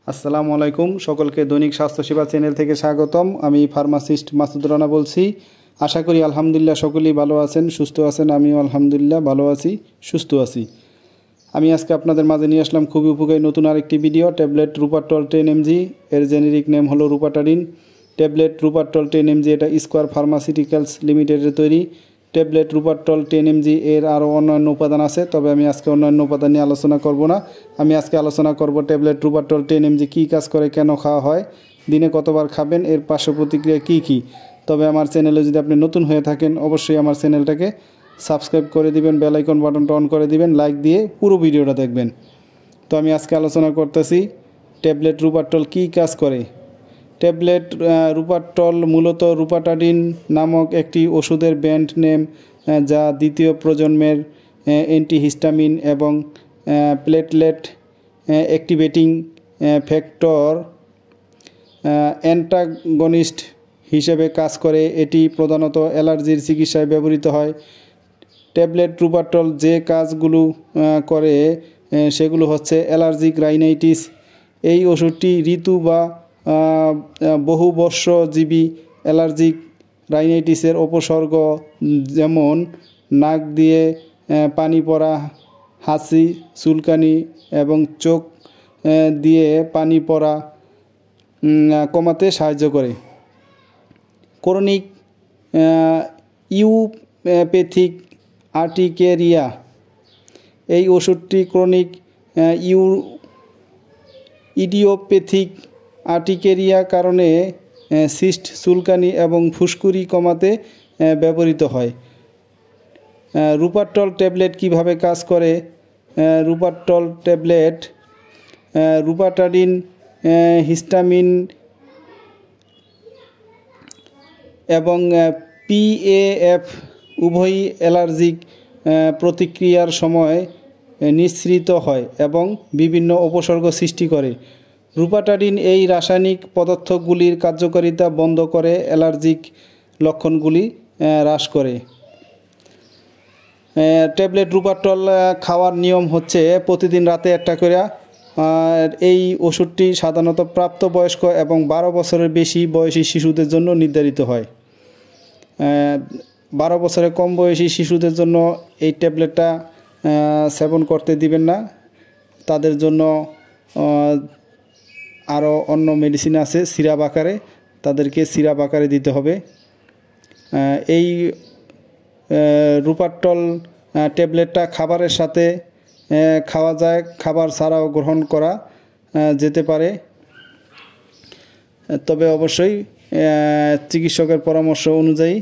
আসসালামু আলাইকুম সকলকে দৈনিক স্বাস্থ্য সেবা চ্যানেল থেকে স্বাগতম। আমি ফার্মাসিস্ট মাসুদ রানা বলছি। আশা করি আলহামদুলিল্লাহ সকলেই ভালো আছেন, সুস্থ আছেন। আমিও আলহামদুলিল্লাহ ভালো আছি, সুস্থ আছি। আমি আজকে আপনাদের মাঝে নিয়ে আসলাম খুবই উপকারী নতুন আরেকটি ভিডিও। ট্যাবলেট রুপাট্টল 10 mg, এর জেনেরিক নেম হলো রুপাটাডিন। ট্যাবলেট রুপাট্টল 10 mg এটা স্কোয়ার ফার্মাসিউটিক্যালস লিমিটেডের তৈরি। ট্যাবলেট রুপাট্টল 10 mg এর আরও অন্যান্য উপাদান আছে, তবে আমি আজকে অন্যান্য উপাদান নিয়ে আলোচনা করব না। আমি আজকে আলোচনা করব ট্যাবলেট রুপাট্টল 10 mg কী কাজ করে, কেন খাওয়া হয়, দিনে কতবার খাবেন, এর পার্শ্ব প্রতিক্রিয়া কী কী। তবে আমার চ্যানেলে যদি আপনি নতুন হয়ে থাকেন অবশ্যই আমার চ্যানেলটাকে সাবস্ক্রাইব করে দিবেন, বেল আইকন বাটনটা অন করে দিবেন, লাইক দিয়ে পুরো ভিডিওটা দেখবেন। তো আমি আজকে আলোচনা করতেছি ট্যাবলেট রুপাট্টল কী কাজ করে। ট্যাবলেট রুপাট্টল মূলত রুপাটাডিন নামক একটি ওষুধের ব্র্যান্ড নেম, যা দ্বিতীয় প্রজন্মের অ্যান্টিহিস্টামিন এবং প্লেটলেট অ্যাক্টিভেটিং ফ্যাক্টর অ্যান্টাগনিস্ট হিসেবে কাজ করে। এটি প্রধানত অ্যালার্জির চিকিৎসায় ব্যবহৃত হয়। ট্যাবলেট রুপাট্টল যে কাজগুলো করে সেগুলো হচ্ছে অ্যালার্জিক রাইনাইটিস। এই ওষুধটি ঋতু বা বহুবর্ষজীবী অ্যালার্জিক রাইনাইটিসের উপসর্গ, যেমন নাক দিয়ে পানি পড়া, হাঁচি, চুলকানি এবং চোখ দিয়ে পানি পড়া কমাতে সাহায্য করে। ক্রনিক ইউপ্যাথিক আর্টিকেরিয়া, এই ওষুধটি ক্রনিক ইডিওপ্যাথিক আর্টিকেরিয়া কারণে সিস্ট, চুলকানি এবং ফুসকুড়ি কমাতে ব্যবহৃত হয়। রুপাট্টল ট্যাবলেট কিভাবে কাজ করে। রুপাট্টল ট্যাবলেট রুপাটাডিন হিস্টামিন এবং পিএএফ উভয়ই অ্যালার্জিক প্রতিক্রিয়ার সময় নিঃসৃত হয় এবং বিভিন্ন উপসর্গ সৃষ্টি করে। রুপাটাডিন এই রাসায়নিক পদার্থগুলির কার্যকারিতা বন্ধ করে অ্যালার্জিক লক্ষণগুলি হ্রাস করে। ট্যাবলেট রুপাট্টল খাওয়ার নিয়ম হচ্ছে প্রতিদিন রাতে একটা করে। এই ওষুধটি সাধারণত প্রাপ্তবয়স্ক এবং 12 বছরের বেশি বয়সী শিশুদের জন্য নির্ধারিত হয়। 12 বছরের কম বয়সী শিশুদের জন্য এই ট্যাবলেটটা সেবন করতে দিবেন না। তাদের জন্য আরও অন্য মেডিসিন আছে সিরাপ আকারে, তাদেরকে সিরাপ আকারে দিতে হবে। এই রুপাট্টল ট্যাবলেটটা খাবারের সাথে খাওয়া যায়, খাবার ছাড়াও গ্রহণ করা যেতে পারে, তবে অবশ্যই চিকিৎসকের পরামর্শ অনুযায়ী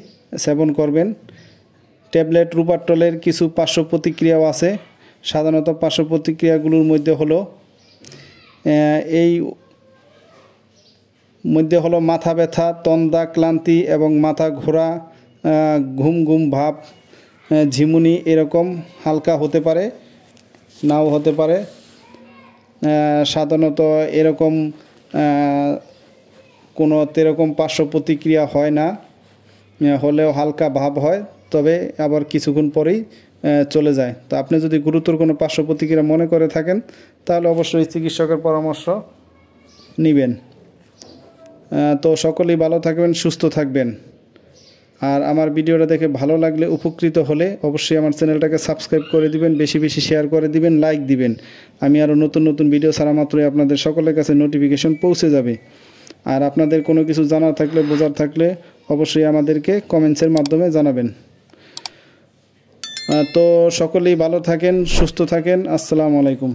সেবন করবেন। ট্যাবলেট রুপাট্টলের কিছু পার্শ্ব প্রতিক্রিয়াও আছে। সাধারণত পার্শ্ব প্রতিক্রিয়াগুলোর মধ্যে হলো মাথা ব্যথা, তন্দা, ক্লান্তি এবং মাথা ঘোরা, ঘুম ঘুম ভাব, ঝিমুনি এরকম হালকা হতে পারে, নাও হতে পারে। সাধারণত এরকম কোনো তেরকম পার্শ্ব প্রতিক্রিয়া হয় না, হলেও হালকা ভাব হয়, তবে আবার কিছুক্ষণ পরেই চলে যায়। তো আপনি যদি গুরুতর কোনো পার্শ্ব প্রতিক্রিয়া মনে করে থাকেন তাহলে অবশ্যই চিকিৎসকের পরামর্শ নেবেন। তো সকলেই ভালো থাকবেন, সুস্থ থাকবেন। আর আমার ভিডিওটা দেখে ভালো লাগলে, উপকৃত হলে অবশ্যই আমার চ্যানেলটাকে সাবস্ক্রাইব করে দিবেন, বেশি বেশি শেয়ার করে দিবেন, লাইক দিবেন। আমি আরও নতুন নতুন ভিডিও ছাড়া মাত্রই আপনাদের সকলের কাছে নোটিফিকেশন পৌঁছে যাবে। আর আপনাদের কোনো কিছু জানার থাকলে, বোঝার থাকলে অবশ্যই আমাদেরকে কমেন্টসের মাধ্যমে জানাবেন। তো সকলেই ভালো থাকেন, সুস্থ থাকেন। আসসালামু আলাইকুম।